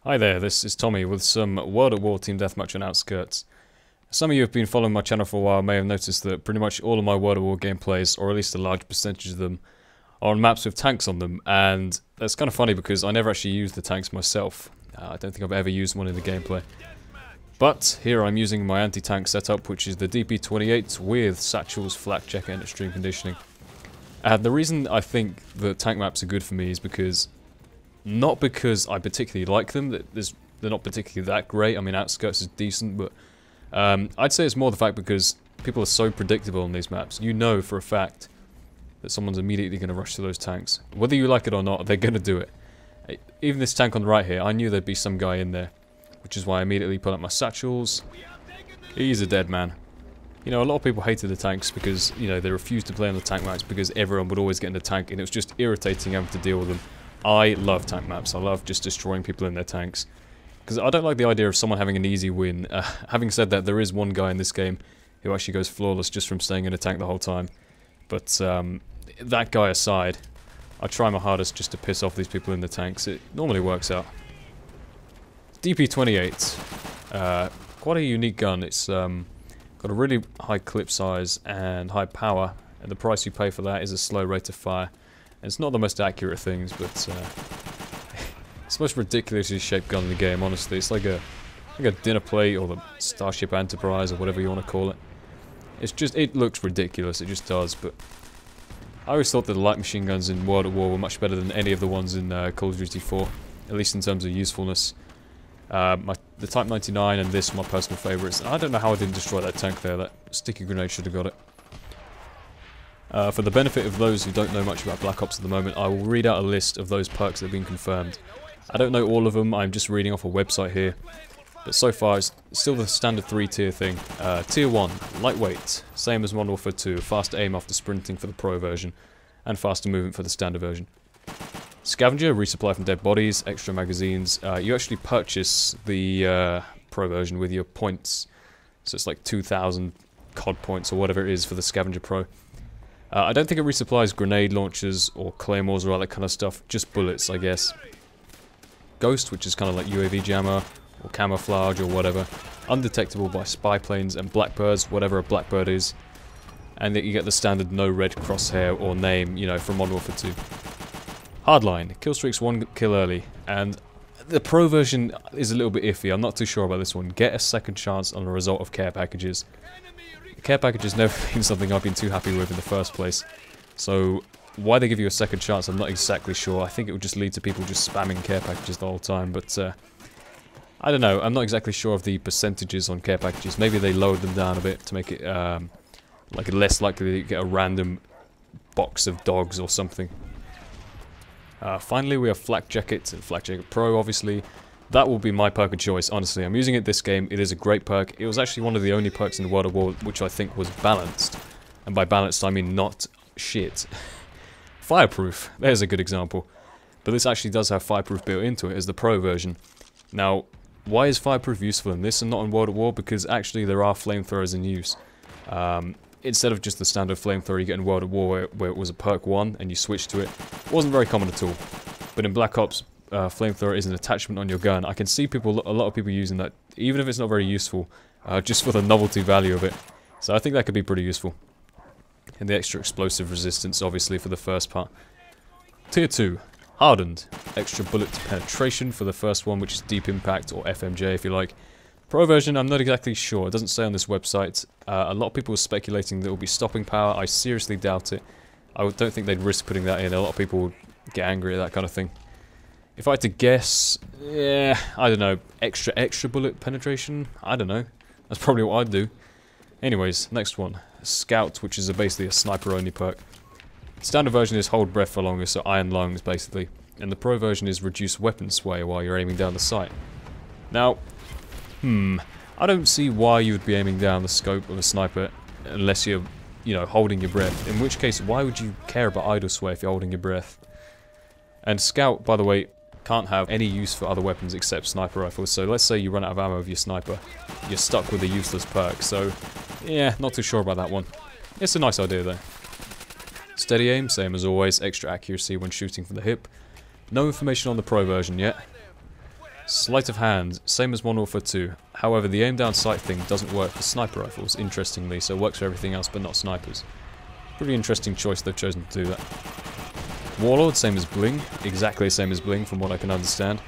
Hi there, this is Tommy with some World at War Team Deathmatch on Outskirts. Some of you have been following my channel for a while may have noticed that pretty much all of my World at War gameplays, or at least a large percentage of them, are on maps with tanks on them, and that's kind of funny because I never actually used the tanks myself. I don't think I've ever used one in the gameplay. But here I'm using my anti-tank setup, which is the DP28 with Satchel's Flak Jacket and Extreme Conditioning. And the reason I think that tank maps are good for me is because not because I particularly like them, they're not particularly that great. I mean, Outskirts is decent, but I'd say it's more the fact because people are so predictable on these maps. You know for a fact that someone's immediately going to rush to those tanks. Whether you like it or not, they're going to do it. Even this tank on the right here, I knew there'd be some guy in there, which is why I immediately put up my satchels. He's a dead man. You know, a lot of people hated the tanks because, you know, they refused to play on the tank maps because everyone would always get in the tank and it was just irritating having to deal with them. I love tank maps. I love just destroying people in their tanks. Because I don't like the idea of someone having an easy win. Having said that, there is one guy in this game who actually goes flawless just from staying in a tank the whole time. But that guy aside, I try my hardest just to piss off these people in the tanks. It normally works out. DP28. Quite a unique gun. It's got a really high clip size and high power. And the price you pay for that is a slow rate of fire. It's not the most accurate things, but it's the most ridiculously shaped gun in the game, honestly. It's like a dinner plate or the Starship Enterprise or whatever you want to call it. It's just, it looks ridiculous, it just does, but I always thought that the light machine guns in World at War were much better than any of the ones in Call of Duty 4, at least in terms of usefulness. The Type 99 and this are my personal favourites. I don't know how I didn't destroy that tank there, that sticky grenade should have got it. For the benefit of those who don't know much about Black Ops at the moment, I will read out a list of those perks that have been confirmed. I don't know all of them, I'm just reading off a website here. But so far, it's still the standard 3-tier thing. Tier 1, lightweight, same as Modern Warfare 2, faster aim after sprinting for the Pro version, and faster movement for the standard version. Scavenger, resupply from dead bodies, extra magazines. You actually purchase the Pro version with your points, so it's like 2,000 COD points or whatever it is for the Scavenger Pro. I don't think it resupplies grenade launchers or claymores or all that kind of stuff, just bullets, I guess. Ghost, which is kind of like UAV jammer or camouflage or whatever. Undetectable by spy planes and blackbirds, whatever a blackbird is. And that you get the standard no red crosshair or name, you know, from Modern Warfare 2. Hardline, kill streaks 1 kill early. And the Pro version is a little bit iffy, I'm not too sure about this one. Get a second chance on the result of care packages. Care packages never been something I've been too happy with in the first place. So why they give you a second chance, I'm not exactly sure. I think it would just lead to people just spamming care packages the whole time. But I don't know. I'm not exactly sure of the percentages on care packages. Maybe they lowered them down a bit to make it like less likely that you get a random box of dogs or something. Finally, we have Flak Jacket and Flak Jacket Pro, obviously. That will be my perk of choice, honestly. I'm using it this game. It is a great perk. It was actually one of the only perks in the World of War which I think was balanced. And by balanced, I mean not shit. Fireproof. There's a good example. But this actually does have fireproof built into it as the Pro version. Now, why is fireproof useful in this and not in World at War? Because actually there are flamethrowers in use. Instead of just the standard flamethrower you get in World at War where it was a perk 1 and you switched to it, it wasn't very common at all. But in Black Ops, flamethrower is an attachment on your gun. I can see a lot of people using that, even if it's not very useful, just for the novelty value of it. So I think that could be pretty useful. And the extra explosive resistance, obviously, for the first part. Tier 2, hardened. Extra bullet penetration for the first one, which is deep impact, or FMJ if you like. Pro version, I'm not exactly sure. It doesn't say on this website. A lot of people are speculating that it will be stopping power. I seriously doubt it. I don't think they'd risk putting that in. A lot of people would get angry at that kind of thing. If I had to guess, yeah, I don't know, extra bullet penetration? I don't know. That's probably what I'd do. Anyways, next one. Scout, which is basically a sniper-only perk. Standard version is hold breath for longer, so iron lungs, basically. And the Pro version is reduce weapon sway while you're aiming down the sight. Now, I don't see why you would be aiming down the scope of a sniper unless you're, you know, holding your breath. In which case, why would you care about idle sway if you're holding your breath? And Scout, by the way, can't have any use for other weapons except sniper rifles, so let's say you run out of ammo with your sniper, you're stuck with a useless perk, so yeah, not too sure about that one. It's a nice idea though. Steady aim, same as always, extra accuracy when shooting from the hip. No information on the Pro version yet. Sleight of hand, same as Modern Warfare 2. However, the aim down sight thing doesn't work for sniper rifles, interestingly, so it works for everything else but not snipers. Pretty interesting choice they've chosen to do that. Warlord, same as Bling, exactly the same as Bling from what I can understand.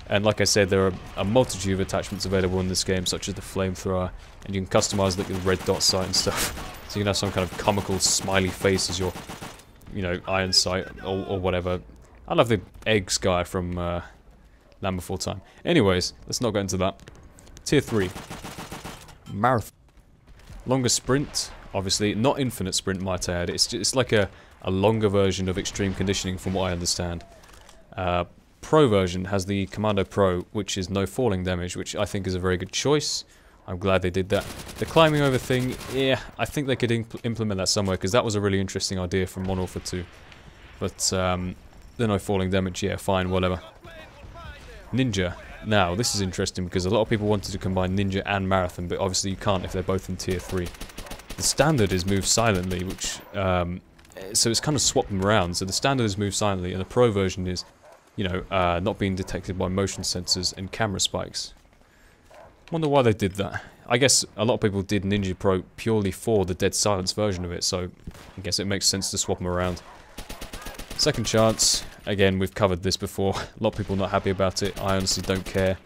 And like I said, there are a multitude of attachments available in this game, such as the flamethrower, and you can customize it with red dot sight and stuff. So you can have some kind of comical smiley face as your, you know, iron sight or whatever. I love the eggs guy from Land Before Time. Anyways, let's not get into that. Tier 3. Marathon. Longer sprint, obviously. Not infinite sprint, might I add. It's like a longer version of extreme conditioning from what I understand. Pro version has the Commando Pro, which is no falling damage, which I think is a very good choice. I'm glad they did that. The climbing over thing, yeah, I think they could implement that somewhere, because that was a really interesting idea from Modern Warfare 2. But the no falling damage, yeah, fine, whatever. Ninja. Now, this is interesting because a lot of people wanted to combine Ninja and Marathon, but obviously you can't if they're both in Tier 3. The standard is move silently, which so it's kind of swapped them around. So the standard is move silently, and the pro version is, you know, not being detected by motion sensors and camera spikes. Wonder why they did that. I guess a lot of people did Ninja Pro purely for the dead silence version of it, so I guess it makes sense to swap them around. Second chance. Again, we've covered this before. A lot of people not happy about it. I honestly don't care.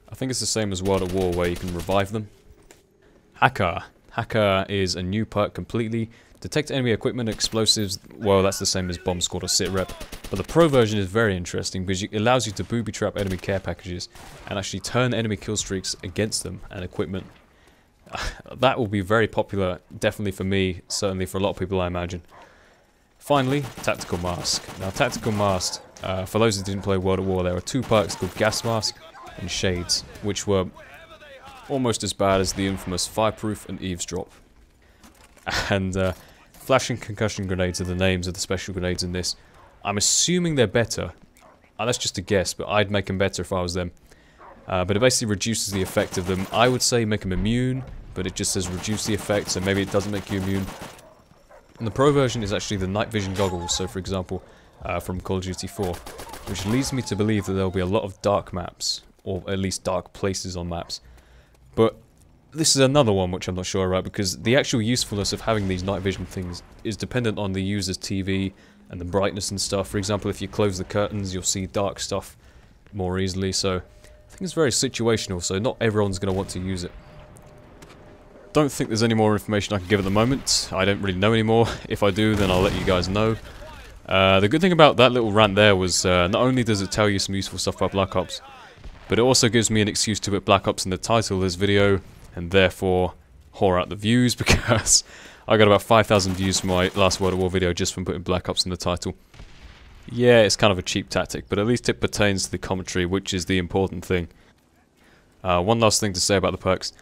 I think it's the same as World at War, where you can revive them. Hacker. Hacker is a new perk completely. Detect enemy equipment, explosives, well, that's the same as Bomb Squad or Sit Rep. But the pro version is very interesting because it allows you to booby trap enemy care packages and actually turn enemy kill streaks against them and equipment. That will be very popular, definitely for me, certainly for a lot of people I imagine. Finally, Tactical Mask. Now, Tactical Mask, for those who didn't play World at War, there are two perks called Gas Mask and Shades, which were almost as bad as the infamous Fireproof and Eavesdrop. And Flash and Concussion Grenades are the names of the special grenades in this. I'm assuming they're better. That's just a guess, but I'd make them better if I was them. But it basically reduces the effect of them. I would say make them immune, but it just says reduce the effect, so maybe it doesn't make you immune. And the pro version is actually the night vision goggles, so for example, from Call of Duty 4, which leads me to believe that there will be a lot of dark maps, or at least dark places on maps. But this is another one which I'm not sure about, because the actual usefulness of having these night vision things is dependent on the user's TV and the brightness and stuff. For example, if you close the curtains, you'll see dark stuff more easily, so I think it's very situational, so not everyone's going to want to use it. Don't think there's any more information I can give at the moment. I don't really know anymore. If I do, then I'll let you guys know. The good thing about that little rant there was not only does it tell you some useful stuff about Black Ops, but it also gives me an excuse to put Black Ops in the title of this video, and therefore whore out the views, because I got about 5,000 views for my last World at War video just from putting Black Ops in the title. Yeah, it's kind of a cheap tactic, but at least it pertains to the commentary, which is the important thing. One last thing to say about the perks.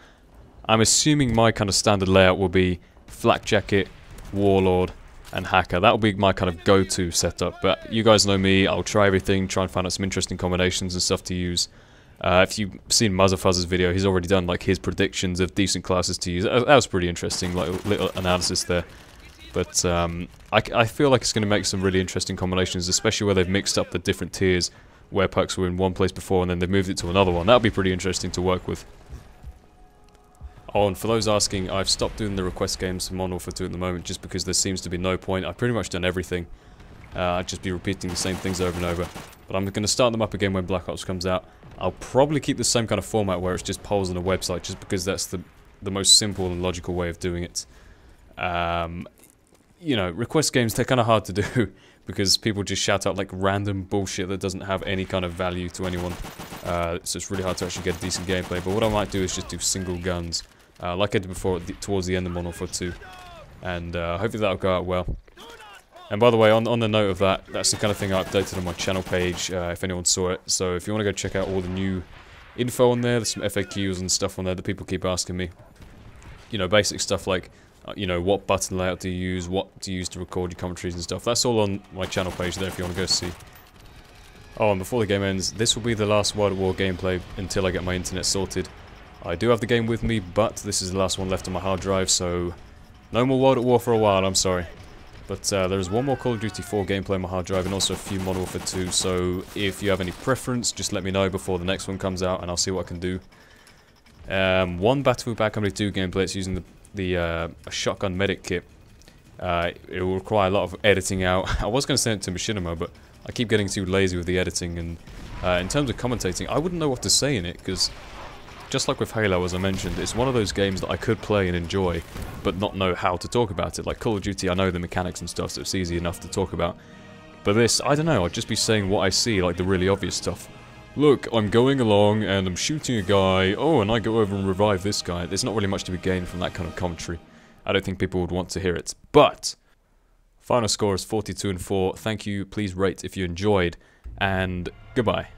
I'm assuming my kind of standard layout will be Flak Jacket, Warlord, and Hacker. That will be my kind of go-to setup, but you guys know me, I'll try everything, try and find out some interesting combinations and stuff to use. If you've seen Muzzafuzz's video, he's already done like his predictions of decent classes to use. That was pretty interesting, like a little analysis there. But I feel like it's going to make some really interesting combinations, especially where they've mixed up the different tiers, where perks were in one place before and then they moved it to another one. That'll be pretty interesting to work with. Oh, and for those asking, I've stopped doing the request games for Modern Warfare 2 at the moment just because there seems to be no point. I've pretty much done everything. I'd just be repeating the same things over and over. But I'm going to start them up again when Black Ops comes out. I'll probably keep the same kind of format where it's just polls on a website, just because that's the most simple and logical way of doing it. You know, request games, they're kind of hard to do because people just shout out like random bullshit that doesn't have any kind of value to anyone. So it's really hard to actually get decent gameplay. But what I might do is just do single guns, like I did before towards the end of Modern Warfare 2. And hopefully that'll go out well. And by the way, on the note of that, that's the kind of thing I updated on my channel page, if anyone saw it. So if you want to go check out all the new info on there, there's some FAQs and stuff on there that people keep asking me. You know, basic stuff like, you know, what button layout do you use, what do you use to record your commentaries and stuff. That's all on my channel page there if you want to go see. Oh, and before the game ends, this will be the last World at War gameplay until I get my internet sorted. I do have the game with me, but this is the last one left on my hard drive, so no more World at War for a while, I'm sorry. But there's one more Call of Duty 4 gameplay on my hard drive and also a few Modern Warfare 2, so if you have any preference, just let me know before the next one comes out and I'll see what I can do. One Battlefield Bad Company 2 gameplay, it's using a shotgun medic kit. It will require a lot of editing out. I was going to send it to Machinima, but I keep getting too lazy with the editing, and in terms of commentating, I wouldn't know what to say in it, because just like with Halo, as I mentioned, it's one of those games that I could play and enjoy, but not know how to talk about it. Like Call of Duty, I know the mechanics and stuff, so it's easy enough to talk about. But this, I don't know, I'd just be saying what I see, like the really obvious stuff. Look, I'm going along and I'm shooting a guy, oh, and I go over and revive this guy. There's not really much to be gained from that kind of commentary. I don't think people would want to hear it. But final score is 42-4. Thank you, please rate if you enjoyed, and goodbye.